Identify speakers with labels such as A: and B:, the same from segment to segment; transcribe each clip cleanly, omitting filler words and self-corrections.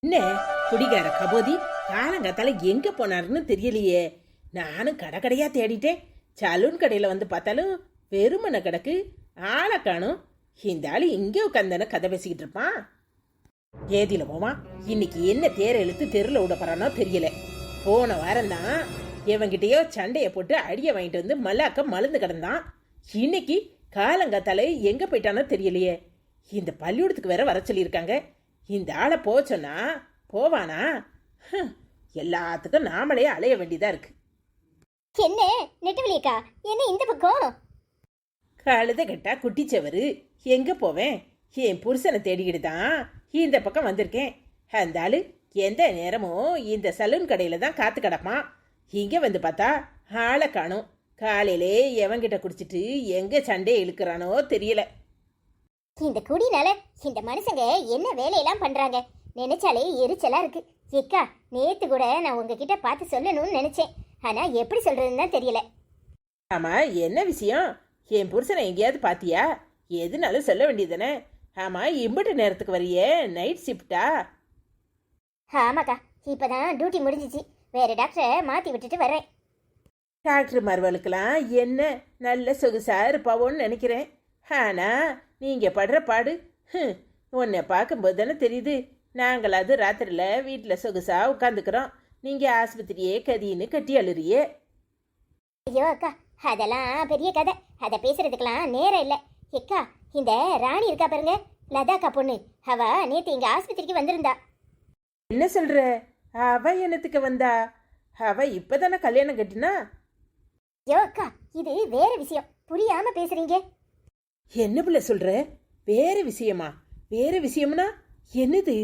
A: என்ன குடிகார கபோதி காலங்காத்தால எங்க போனாருன்னு தெரியலையே. நானும் கடை கடையா தேடிட்டேன். சலூன் கடையில வந்து பார்த்தாலும் வெறுமனை கிடக்கு, ஆளை காணும். இந்த ஆளு இங்கே உட்காந்தானே கதை பேசிக்கிட்டு இருப்பான். ஏதியில போவான். இன்னைக்கு என்ன தேரை இழுத்து தெருல விட போறானோ தெரியல. போன வாரம் தான் இவங்கிட்டயோ சண்டைய போட்டு அடிய வாங்கிட்டு வந்து மல்லாக்க மலர்ந்து கிடந்தான். இன்னைக்கு காலங்காத்தால எங்க போயிட்டானோ தெரியலையே. இந்த பள்ளிக்கூடத்துக்கு வேற வர சொல்லியிருக்காங்க. இந்த ஆளை போச்சோன்னா போவானா? எல்லாத்துக்கும் நாமளே அலைய வேண்டியதா இருக்கு.
B: என்ன நெட்டவழியக்கா, என்ன இந்த பக்கம்?
A: கழுத கெட்டா குட்டிச்சவரு, எங்க போவேன்? என் புருஷனை தேடிக்கிட்டு தான் இந்த பக்கம் வந்திருக்கேன். அந்த ஆளு எந்த நேரமும் இந்த சலூன் கடையில தான் காத்து கிடப்பான். இங்க வந்து பார்த்தா ஆளை காணும். காலையிலே எவங்கிட்ட குடிச்சிட்டு எங்க சண்டையை இழுக்கிறானோ தெரியல.
B: இந்த குடினால இந்த மனுஷங்க என்ன வேலையெல்லாம் பண்றாங்க நினைச்சாலே எரிச்சலா இருக்கு. ஏக்கா, நேத்து கூட நான் உங்ககிட்ட பார்த்து சொல்லணும்னு நினைச்சேன். ஆனா எப்படி சொல்றதுன்னு தான் தெரியல.
A: ஆமா, என்ன விஷயம்? என் புருஷனை எங்கேயாவது பாத்தியா? எதுனாலும் சொல்ல வேண்டியதானே. ஆமா, இம்பட்டு நேரத்துக்கு வரையே? நைட் ஷிஃப்டா?
B: ஆமாக்கா, இப்பதான் டியூட்டி முடிஞ்சிச்சு. வேற டாக்டரை மாத்தி விட்டுட்டு வரேன்.
A: டாக்டர் மருவலுக்கெல்லாம் என்ன நல்ல சொகுசா இருப்பாவோன்னு நினைக்கிறேன். ஆனா நீங்க படுற பாடு உன்னை பார்க்கும்போது தானே தெரியுது. நாங்களாவது ராத்திரில வீட்டில் சொகுசா உட்காந்துக்கிறோம். நீங்க ஆஸ்பத்திரியே கதின்னு கட்டி அழுறியே.
B: ஐயோ அக்கா, அதெல்லாம் பெரிய கதை. அதை பேசுறதுக்கெல்லாம் நேரம் இல்லை. ஏக்கா, இந்த ராணி இருக்கா பாருங்க, லதாக்கா பொண்ணு, அவ நேத்து இங்க ஆஸ்பத்திரிக்கு வந்திருந்தா.
A: என்ன சொல்ற? அவ என்னத்துக்கு வந்தா? அவ இப்பதானே கல்யாணம் கட்டினா.
B: ஐயோ அக்கா, இது வேற விஷயம், புரியாம பேசுறீங்க.
A: என்ன பிள்ளை சொல்ற? வேற விஷயமா? வேற விஷயம்னா என்னது?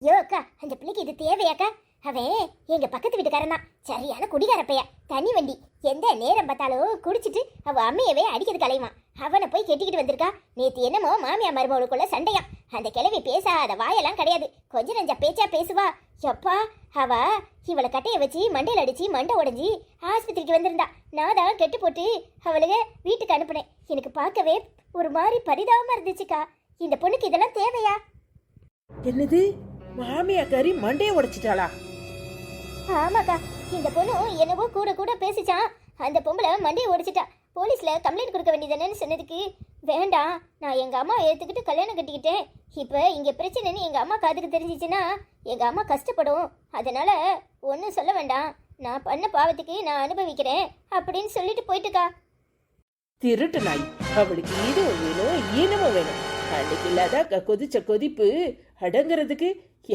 B: ஐயோ அக்கா, அந்த பிள்ளைக்கு இது தேவையாக்கா? அவன் எங்க பக்கத்து வீட்டுக்காரன் தான். சரியான குடிகார பையா, தனி வண்டி. எந்த நேரம் பார்த்தாலும் குடிச்சிட்டு அவ அம்மையவே அடிக்கிறது கலைவான். அவனை போய் கெட்டிக்கிட்டு வந்திருக்கா. நேத்து என்னமோ மாமியா மருமகளுக்குள்ள சண்டையா. அந்த கிழவி பேசாத வாயெல்லாம் கிடையாது, கொஞ்சம் நஞ்சா பேச்சா பேசுவா. எப்பா, அவ இவளை கட்டைய வச்சு மண்டையில் அடிச்சு மண்டை உடஞ்சி ஆஸ்பத்திரிக்கு வந்திருந்தா. நான் தான் கெட்டு போட்டு அவளுக வீட்டுக்கு அனுப்புனேன். எனக்கு பார்க்கவே ஒரு மாதிரி பரிதாபமா இருந்துச்சுக்கா. இந்த பொண்ணுக்கு இதெல்லாம் தேவையா?
A: என்னது? மாமியாக்காரி மண்டையை உடைச்சிட்டாளா?
B: ஆமாக்கா, இந்த பொண்ணு என்னவோ கூட கூட பேசிச்சான். அந்த பொம்பளை மண்டையை உடைச்சிட்டா. போலீஸ்ல கம்ப்ளைண்ட் கொடுக்க வேண்டியதானேன்னு சொன்னதுக்கு வேண்டாம், நான் எங்க அம்மா ஏத்துக்கிட்டு கல்யாணம் கட்டிக்கிட்டேன். இப்ப இங்க பிரச்சனைன்னு எங்க அம்மா காதுக்கு தெரிஞ்சிச்சுன்னா எங்க அம்மா கஷ்டப்படும். அதனால ஒன்றும் சொல்ல வேண்டாம், நான் பண்ண பாவத்துக்கு நான் அனுபவிக்கிறேன் அப்படின்னு சொல்லிட்டு போயிட்டுக்கா.
A: திருட்டு நாய். அவளுக்கு இதுவும் வேணும் ஈனமும் வேணும். அன்னைக்கு இல்லாத கொதிச்ச கொதிப்பு அடங்குறதுக்கு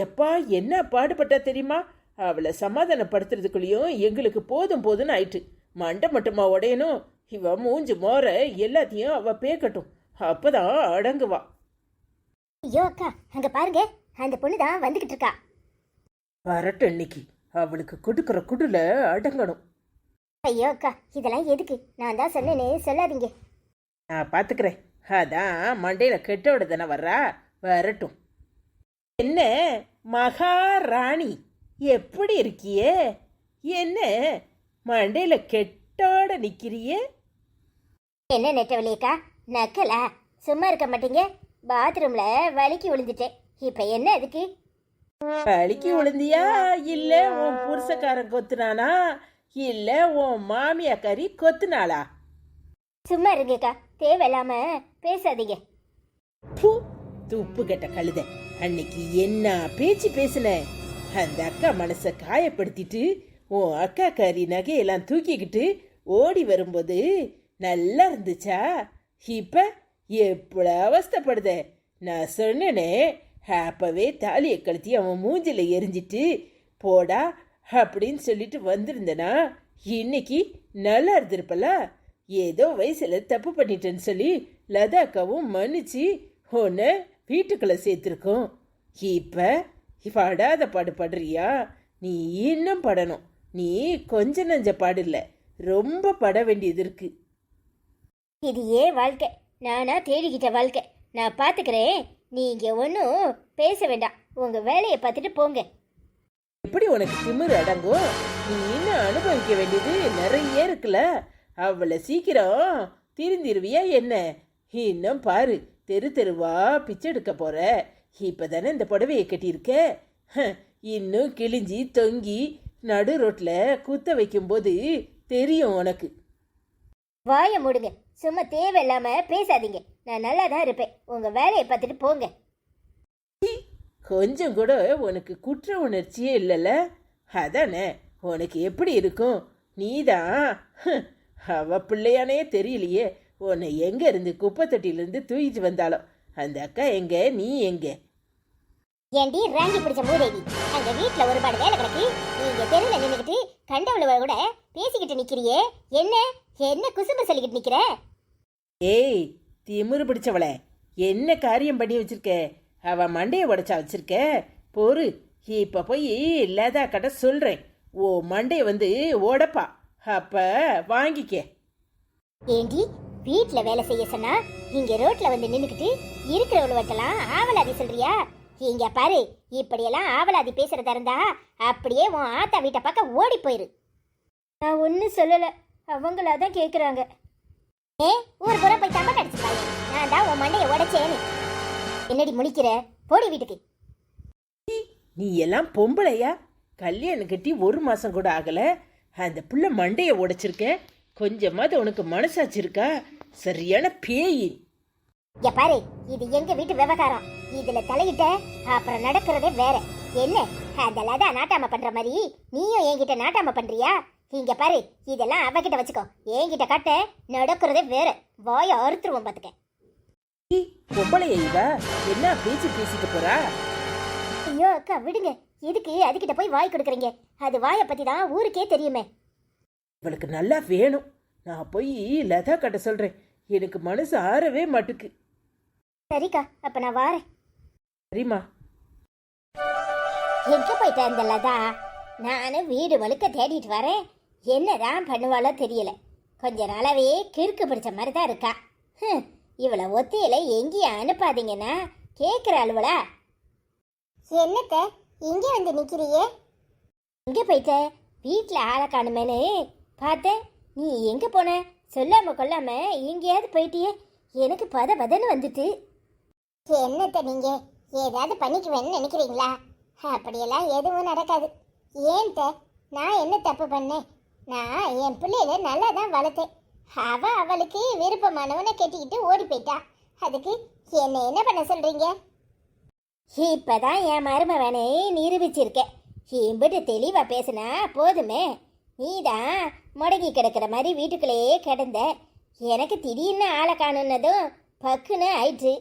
A: எப்பா என்ன பாடுபட்டா தெரியுமா? அவளை சமாதானப்படுத்துறதுக்குள்ளேயும் எங்களுக்கு போதும் போதும்னு ஆயிட்டு. மண்டை மட்டுமா உடையணும்? இவ மூஞ்சு மோற எல்லாத்தையும் அவ பேக்கட்டும், அப்பதான் அடங்குவா.
B: ஐயோ அக்கா, அங்க பாருங்க, அந்த பொண்ணு தான் வந்துகிட்டு இருக்கா.
A: வரட்டும், இன்னைக்கு அவளுக்கு கொடுக்குற குடுல அடங்கணும்.
B: ஐயோ அக்கா, இதெல்லாம் எதுக்கு? நான் தான் சொன்னேன்னு சொல்லாதீங்க.
A: நான் பாத்துக்கிறேன். அதான் மண்டையில கெட்டோட தானே வர்றா. வரட்டும். என்ன மகாராணி, எப்படி இருக்கியே? என்ன மண்டையில கெட்டோட நிக்கிறியே?
B: என்ன நெட்டவழியக்கா, நக்கலா? சும்மா இருக்க மாட்டீங்க. பாத்ரூம்ல வலிக்கு விழுந்துட்டேன். இப்ப என்ன அதுக்கு?
A: வலிக்கு விழுந்தியா? இல்ல உன் புருஷக்காரன் கொத்துனானா? இல்ல உன் மாமியாக்காரி கொத்துனாளா?
B: சும்மா இருங்கக்கா, தேவையில்லாம பேசாதீங்க.
A: துப்பு கெட்ட கழுத, அன்னைக்கு என்ன பேச்சு பேசுன? அந்த அக்கா மனச காயப்படுத்திட்டு உன் அக்கா காரி நகையெல்லாம் தூக்கிக்கிட்டு ஓடி வரும்போது நல்லா இருந்துச்சா? இப்ப எப்படி அவஸ்தப்படுத? நான் சொன்னேனே, அப்பவே தாலியை கழுத்தி அவன் மூஞ்சில எரிஞ்சிட்டு போடா அப்படின்னு சொல்லிட்டு வந்திருந்தனா இன்னைக்கு நல்லா இருந்திருப்பல. ஏதோ வயசுல தப்பு பண்ணிட்டேன்னு சொல்லி லதாக்காவும் மன்னிச்சு உன்னை வீட்டுக்குள்ள சேர்த்திருக்கோம். இப்ப படாத பாடு படுறியா? நீ இன்னும் படணும். நீ கொஞ்ச நஞ்ச பாடில்ல, ரொம்ப பட வேண்டியது இருக்கு.
B: இது ஏன் வாழ்க்கை, நானா தேடிக்கிட்ட வாழ்க்கை. நான் பாத்துக்கிறேன், நீங்க ஒன்றும் பேச வேண்டாம். உங்க வேலையை பார்த்துட்டு போங்க.
A: எப்படி உனக்கு திமிரு அடங்கும்? நீ இன்னும் அனுபவிக்க வேண்டியது நிறைய இருக்குல்ல. அவளை சீக்கிரம் திருந்திருவியா என்ன? இன்னும் பாரு, தெரு தெருவா பிச்சை எடுக்க போற. இப்பதானே இந்த புடவையை கட்டியிருக்க. இன்னும் கிழிஞ்சி தொங்கி நடு ரோட்ல குத்த வைக்கும்போது தெரியும் உனக்கு.
B: வாயை மூடுங்க, சும்மா தேவையில்லாம பேசாதீங்க. நான் நல்லா தான் இருப்பேன், உங்க வேலையை பார்த்துட்டு போங்க.
A: கொஞ்சம் கூட உனக்கு குற்ற உணர்ச்சியே இல்லைல்ல, அதானே உனக்கு எப்படி இருக்கும்? நீதான் அவ பிள்ளையானே தெரியலையே. உன்னை எங்க இருந்து குப்பை தொட்டியிலிருந்து தூக்கிட்டு வந்தாலும் அந்த அக்கா எங்க, நீ எங்க?
B: ஏண்டி ராங்கி பிடிச்ச மூதேவி, அங்க வீட்டுல ஒருபாடு வேலை கிடக்கு, நீங்க தெருல நின்னுக்கிட்டு கண்டவளவ கூட பேசிக்கிட்டு நிக்கிறியே, என்ன என்ன குசும்பு சொல்லிக்கிட்டு நிக்கிற?
A: ஏய் திமிரு பிடிச்சவளே, என்ன காரியம் பண்ணி வச்சிருக்க? அவ மண்டையை உடைச்சா வச்சிருக்க. பொறு, இப்ப போய் லதா கிட்ட சொல்றேன். ஓ மண்டைய வந்து ஓடப்பா, அப்ப வாங்கிக்க.
B: ஏண்டி வீட்டுல வேலை செய்ய சொன்னா இங்க ரோட்ல வந்து நின்னுக்கிட்டு இருக்கிறவளவட்டெல்லாம் ஆவலாதி சொல்றியா? இங்க பாரு, இப்படியெல்லாம் ஆவலாதி பேசுறதா இருந்தா அப்படியே உன் ஆத்தா வீட்டை பக்கம் ஓடி போயிரு. நான் ஒன்னும் சொல்லல, அவங்களாதான் கேக்குறாங்க. ஏ ஊர் புற போய் தம்ப கடிச்சுப்பாங்க, நான் தான் உன் மண்டையை உடைச்சேன்னு. என்னடி முழிக்கிற? போடி வீட்டுக்கு.
A: நீ எல்லாம் பொம்பளையா? கல்யாணம் கட்டி 1 மாசம் கூட ஆகல, அந்த புள்ள மண்டைய உடைச்சிருக்க. கொஞ்சமாவது உனக்கு மனசாச்சு இருக்கா? சரியான பேய்.
B: பாரு, இது எங்க வீட்டு விவகாரம், இதுல தலையிட்ட அப்புறம் நடக்கிறதே வேற. என்ன அந்த லதா நாட்டாம பண்ற மாதிரி நீயும் என்கிட்ட நாட்டாம பண்றியா? இங்க பாரு, இதெல்லாம் அவகிட்ட வச்சுக்கோ, என்கிட்ட காட்ட நடக்கிறதே வேற. வாய அறுத்துருவோம் பாத்துக்க.
A: பொம்பளையா இவ? என்ன பேச்சு பேசிட்டு போறா?
B: ஐயோ அக்கா விடுங்க, எதுக்கு அதுகிட்ட போய் வாய் கொடுக்குறீங்க? அது வாயை பத்தி தான் ஊருக்கே தெரியுமே.
A: இவளுக்கு நல்லா வேணும். நான் போய் லதா கட்ட சொல்றேன், எனக்கு மனசு ஆறவே மாட்டுக்கு.
B: சரிக்கா, அப்ப நான் வாரேன்.
A: சரிம்மா.
B: எங்க போயிட்டேன் அந்த லதா? நானும் வீடு முழுக்க தேடிட்டு வரேன், என்னதான் பண்ணுவாளோ தெரியல. கொஞ்ச நாளாவே கிறுக்கு பிடிச்ச மாதிரி தான் இருக்கா. இவளை ஒத்தையில எங்கேயும் அனுப்பாதீங்கன்னா கேட்குற அலுவலா? என்னத்த இங்கே வந்து நிக்கிறியே? எங்க போயிட்ட? வீட்டில் ஆளை காணுமேனு பார்த்தேன். நீ எங்க போன? சொல்லாம கொள்ளாம எங்கேயாவது போயிட்டியே, எனக்கு பதன்னு வந்துட்டு. என்னத்த நீங்க ஏதாவது பண்ணிக்குவேன்னு நினைக்கிறீங்களா? அப்படியெல்லாம் எதுவும் நடக்காது. ஏன்ட்ட நான் என்ன தப்பு பண்ணேன்? நான் என் பிள்ளையில நல்லா தான் வளர்த்தேன். அவளுக்கு விருப்பமானவனை கட்டிக்கிட்டு ஓடி போயிட்டா. அதுக்கு என்ன பண்ண சொல்றீங்க? இப்பதான் என் மருமவனை நிரூபிச்சிருக்க. இம்பிட்டு தெளிவா பேசுனா போதுமே. நீதான் முடங்கி கிடக்கிற மாதிரி வீட்டுக்குள்ளேயே கிடந்த. எனக்கு திடீர்னு ஆளை காணுன்னதும் பக்குன்னு ஆயிடுச்சு.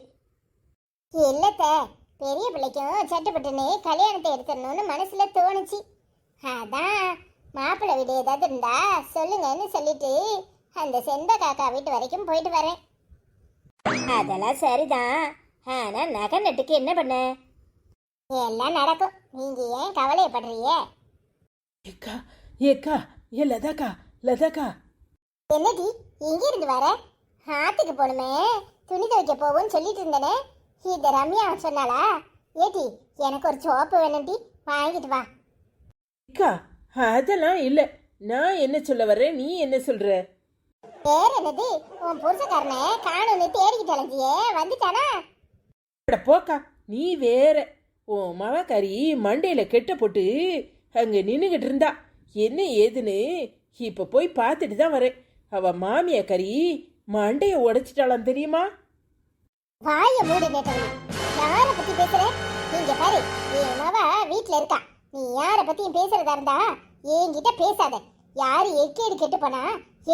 B: இல்லத்த, பெரிய பிள்ளைக்கும் சட்டப்பட்டுன்னு கல்யாணத்தை எடுத்துடணும்னு மனசுல தோணுச்சு. அதான் மாப்பிள்ளை வீடு ஏதாவது இருந்தா சொல்லுங்கன்னு சொல்லிட்டு அந்த செந்த காக்கா வீட்டு வரைக்கும் போயிட்டு வரேன். அதெல்லாம் சரிதான், ஆனா நகை நட்டுக்கு என்ன பண்ண? எல்லாம் நடக்கும், நீங்க ஏன் கவலையப்படுறீங்க?
A: ஏக்கா ஏக்கா, ஏ லதாக்கா, லதாக்கா.
B: என்னடி இங்க இருந்து வர? ஆத்துக்கு போகணுமே, துணி துவைக்க போவோன்னு சொல்லிட்டு இருந்தனே, இந்த ரம்யா சொன்னாளா? ஏடி எனக்கு ஒரு சோப்பு வேணும்டி, வாங்கிட்டு வா.
A: அக்கா அதெல்லாம் இல்லை, நான் என்ன சொல்ல வர்றேன், நீ என்ன சொல்ற?
B: வேற என்னது, உன் புருஷக்காரனை காணும்னு தேடிக்கிட்டு அலைஞ்சியே, வந்துட்டானா?
A: போக்கா, நீ வேற. உன் மவக்காரி மண்டையில கெட்ட போட்டு அங்க நின்னுகிட்டு இருந்தா. என்ன ஏதுன்னு இப்ப போய் பார்த்துட்டு தான் வரேன். அவ மாமியாக்காரி மண்டைய உடைச்சிட்டாளாம் தெரியுமா?
B: வாய மூடு நேட்டவளி, யார பத்தி பேசுற? நீங்க பாரு, என் மவ வீட்டுல இருக்கா. நீ யார பத்தியும் பேசுறதா இருந்தா என்கிட்ட பேசாத. யாரு எக்கேடு கெட்டு போனா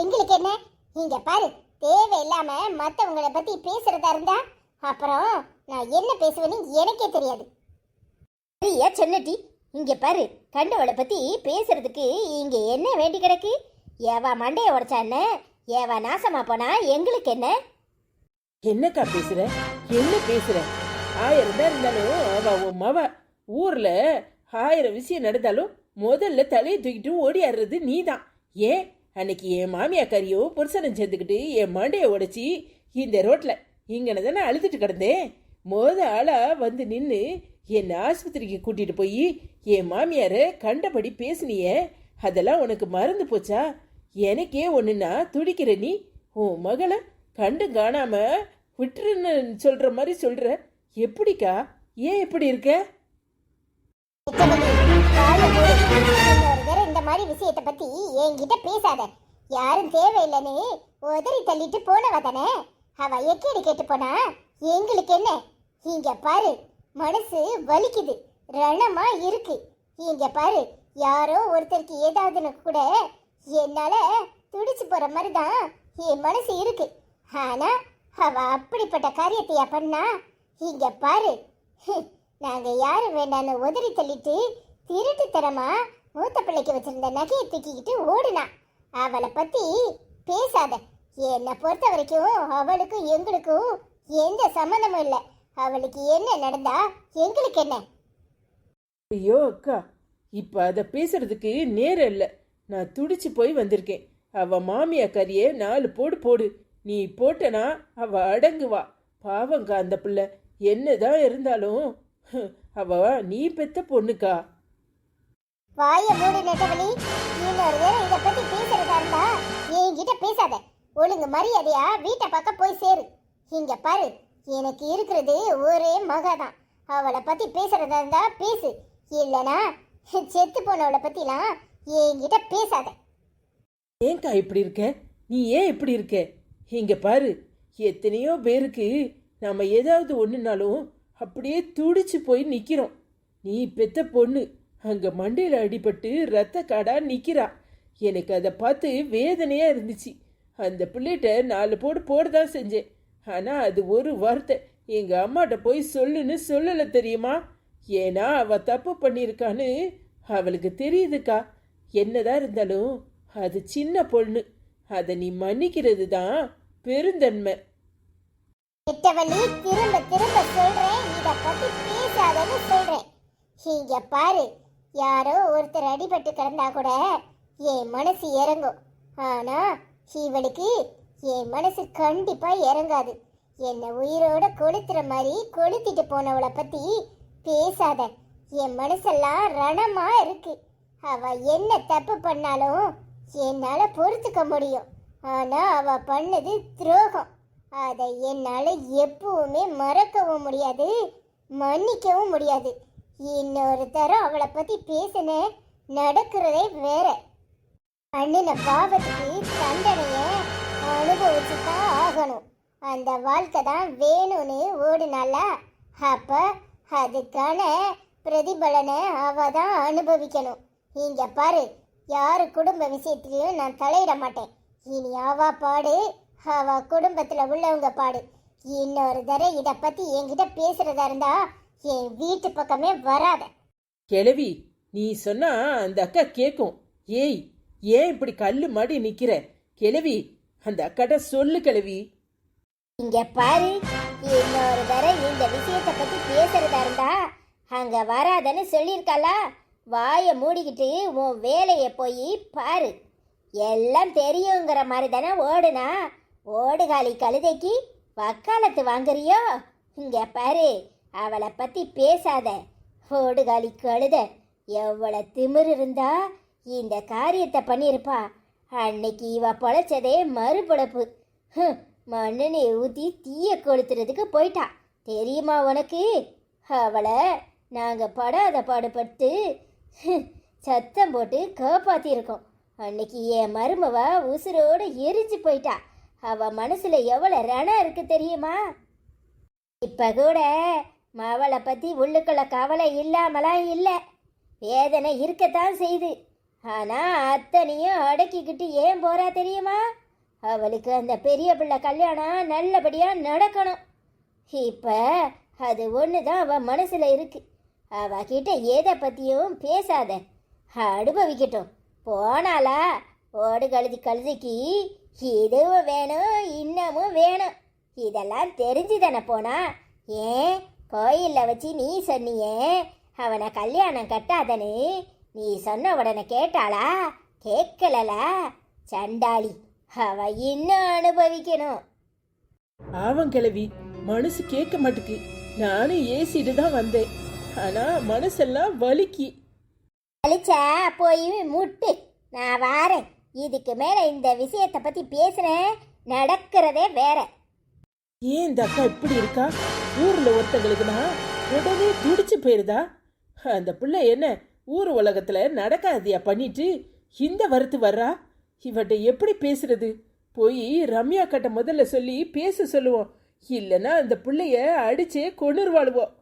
B: எங்களுக்கு என்ன? நீங்க பாரு, தேவையில்லாம மத்தவங்களை பத்தி பேசுறதா இருந்தா அப்புறம் நான் என்ன பேசுவேன்னு எனக்கே தெரியாது. சரியா சொன்னடி. இங்க பாரு, கண்டவளை பத்தி பேசுறதுக்கு இங்க என்ன வேண்டி கிடக்கு? ஏவா மண்டைய உடைச்சா என்ன, ஏவா நாசமா போனா எங்களுக்கு என்ன?
A: என்னக்கா பேசுற, என்ன பேசுற? 1000 தான் இருந்தாலும் அவ உன் மவ. ஊர்ல 1000 விஷயம் நடந்தாலும் முதல்ல தலையை தூக்கிட்டு ஓடியாடுறது நீ தான். ஏன் அன்னைக்கு என் மாமியாக்காரியும் புருஷனும் சேர்ந்துக்கிட்டு என் மண்டையை உடைச்சி இந்த ரோட்ல இங்கன தானே அழுதுட்டு கிடந்தேன். ஆளா வந்து நின்று என்னை ஆஸ்பத்திரிக்கு கூட்டிட்டு போய் என் மாமியார கண்டபடி பேசுனியே, அதெல்லாம் உனக்கு மறந்து போச்சா? எனக்கே ஒண்ணுன்னா துடிக்கிற நீ உன் மகளை கண்டு காணாம விட்டுருன்னு சொல்ற மாதிரி சொல்ற. எப்படிக்கா ஏன் இப்படி இருக்க?
B: இன்னொரு தடவை இந்த மாதிரி விஷயத்தை பத்தி என்கிட்ட பேசாத. யாரும் தேவையில்லைன்னு உதறி தள்ளிட்டு போனவ தானே. அவ எக்கேடு கேட்டு போனா எங்களுக்கு என்ன? இங்க பாரு, மனசு வலிக்குது, ரணமா இருக்கு. இங்க பாரு, யாரோ ஒருத்தருக்கு ஏதாவதுன்னு கூட என்னால துடிச்சு போற மாதிரி தான் என் மனசு இருக்கு. ஆனா அவ அப்படிப்பட்ட காரியத்தையா பண்ணா? இங்க பாரு, நாங்க யாரும் வேண்டான்னு உதறி தள்ளிட்டு திருட்டுத்தனமா மூத்த பிள்ளைக்கு வச்சிருந்த நகையை தூக்கிக்கிட்டு ஓடுனா. அவளை பத்தி பேசாத. என்னை பொறுத்த வரைக்கும் அவளுக்கும் எங்களுக்கும் எந்த சம்மந்தமும் இல்லை. அவளுக்கு என்ன நடந்தா எங்களுக்கு என்ன?
A: ஐயோ அக்கா, இப்ப அத பேசுறதுக்கு நேரம் இல்ல. நான் துடிச்சு போய் வந்திருக்கேன். அவ மாமியாக்காரியே 4 போடு போடு. நீ போட்டனா அவ அடங்குவா. பாவங்க அந்த பிள்ளை. என்னதான் இருந்தாலும் அவ நீ பெத்த பொண்ணுக்கா.
B: வாய மூடு நெட்டவலி. இன்னொரு வேளை இதை பத்தி பேசுறதா இருந்தா என்கிட்ட பேசாத. ஒழுங்கு மரியாதையா வீட்டை பக்கம் போய் சேரு. இங்க பாரு, எனக்கு இருக்கிறது ஒரே மகதான். அவளை பத்தி பேசுறதா இருந்தா பேசு, இல்லனா செத்து போனவளை பத்திலாம் என்கிட்ட பேசாத.
A: ஏன்க்கா இப்படி இருக்க? நீ ஏன் இப்படி இருக்க? இங்க பாரு, எத்தனையோ பேருக்கு நம்ம ஏதாவது ஒண்ணுனாலும் அப்படியே துடிச்சு போய் நிக்கிறோம். நீ பெத்த பொண்ணு அங்க மண்டையில அடிபட்டு ரத்த காடா நிக்கிறா. எனக்கு அதை பார்த்து வேதனையா இருந்துச்சு. அந்த பிள்ளைகிட்ட 4 போடு போடதான் செஞ்சேன். ஆனா அது ஒரு வார்த்தை எங்க அம்மாட்ட போய் சொல்லுன்னு சொல்லல தெரியுமா? ஏன்னா அவ தப்பு பண்ணியிருக்கான்னு அவளுக்கு தெரியுதுக்கா. என்னதான் இருந்தாலும் அது சின்ன பொண்ணு. அதை நீ மன்னிக்கிறது தான் பெருந்தன்மை.
B: நெட்டவலி, திரும்ப திரும்ப சொல்றேன், இத பத்தி பேசாதன்னு சொல்றேன். இங்க பாரு, யாரோ ஒருத்தர் அடிபட்டு கிடந்தா கூட என் மனசு இறங்கும். ஆனா இவளுக்கு என் மனசு கண்டிப்பா இறங்காது. என்னை உயிரோட கொளுத்துற மாதிரி கொளுத்திட்டு போனவளை பத்தி பேசாத. என் மனசெல்லாம் ரணமா இருக்கு. அவ என்ன தப்பு பண்ணாலும் என்னால பொறுத்துக்க முடியும். ஆனா அவ பண்ணது துரோகம். அதை என்னால எப்பவுமே மறக்கவும் முடியாது, மன்னிக்கவும் முடியாது. இன்னொரு தரம் அவளை பத்தி பேசின நடக்கிறதே வேற. அண்ணன பாவத்துக்கு தண்டனைய அனுபவிச்சுதான் ஆகணும். அந்த வாழ்க்கை தான் வேணும்னு ஓடுனால, அப்ப அதுக்கான பிரதிபலனை அவ தான் அனுபவிக்கணும். இங்க பாரு, யாரு குடும்ப விஷயத்திலையும் நான் தலையிட மாட்டேன். இனி அவ பாடு, அவ குடும்பத்துல உள்ளவங்க பாடு. இன்னொரு தடவை இத பத்தி என்கிட்ட பேசுறதா இருந்தா என் வீட்டு பக்கமே வராத.
A: கிழவி, நீ சொன்னா அந்த அக்கா கேட்கும். ஏய், ஏன் இப்படி கல்லு மாடி நிக்கிற? கிழவி, அந்த அக்காட்ட சொல்லு கிழவி.
B: இங்க பாரு, இன்னொரு தடவை இந்த விஷயத்தை பத்தி பேசுறதா இருந்தா அங்க வராதன்னு சொல்லியிருக்காளா? வாயை மூடிக்கிட்டு உன் வேலையை போய் பாரு. எல்லாம் தெரியுங்கிற மாதிரி தானே ஓடுனா. ஓடுகாலி கழுதைக்கு வக்காலத்து வாங்குறியோ? இங்க பாரு, அவளை பத்தி பேசாத. ஓடுகாலி கழுத எவ்வளவு திமிரு இருந்தா இந்த காரியத்தை பண்ணியிருப்பா. அன்னைக்கு இவ பொழைச்சதே மறுபொழப்பு. மண்ணெண்ணை ஊற்றி தீய கொளுத்துறதுக்கு போயிட்டா தெரியுமா உனக்கு? அவளை நாங்கள் படாத பாடுபட்டு சத்தம் போட்டு காப்பாற்றிருக்கோம். அன்னைக்கு என் மருமவ உசுரோடு எரிஞ்சு போயிட்டா. அவ மனசுல எவ்வளோ ரணம் இருக்கு தெரியுமா? இப்ப கூட அவளை பற்றி உள்ளுக்குள்ள கவலை இல்லாமலாம் இல்லை, வேதனை இருக்கத்தான் செய்து. ஆனால் அத்தனையும் அடக்கிக்கிட்டு ஏன் போறா தெரியுமா? அவளுக்கு அந்த பெரிய பிள்ளை கல்யாணம் நல்லபடியாக நடக்கணும். இப்போ அது ஒன்று தான் அவள் மனசில் இருக்கு. அவகிட்ட எதை பற்றியும் பேசாத, அனுபவிக்கட்டும். போனாலா ஓடு கழுதைக்கு இதுவும் வேணும் இன்னமும் வேணும். இதெல்லாம் தெரிஞ்சு தானே போனா. ஏன் கோயிலில் வச்சு நீ சொன்னியே அவனை கல்யாணம் கட்டாதன்னு, நீ சொன்ன உடனே கேட்டாளா? கேட்கலலா? சண்டாளி, அவ இன்னும் அனுபவிக்கணும்.
A: ஆவம் கிழவி, மனசு கேட்க மாட்டுக்கு. நானும் ஏசிட்டு தான் வந்தேன், ஆனா மனசெல்லாம் வலிக்கு.
B: வலிச்சா போய் முட்டு, நான் வாரேன். இதுக்கு மேல இந்த விஷயத்தை பத்தி பேசுறேன், நடக்கிறதே வேற.
A: ஏன் இந்த அக்கா இப்படி இருக்கா? ஊர்ல ஒருத்தங்களுக்கு நான் உடனே துடிச்சு போயிருதா? அந்த பிள்ளை என்ன ஊர் உலகத்துல நடக்காதியா பண்ணிட்டு இந்த வருத்து வர்றா? இவட்ட எப்படி பேசுறது? போய் ரம்யா கிட்ட முதல்ல சொல்லி பேச சொல்லுவோம். இல்லைன்னா அந்த பிள்ளைய அடிச்சே கொண்டுருவாளுவோம்.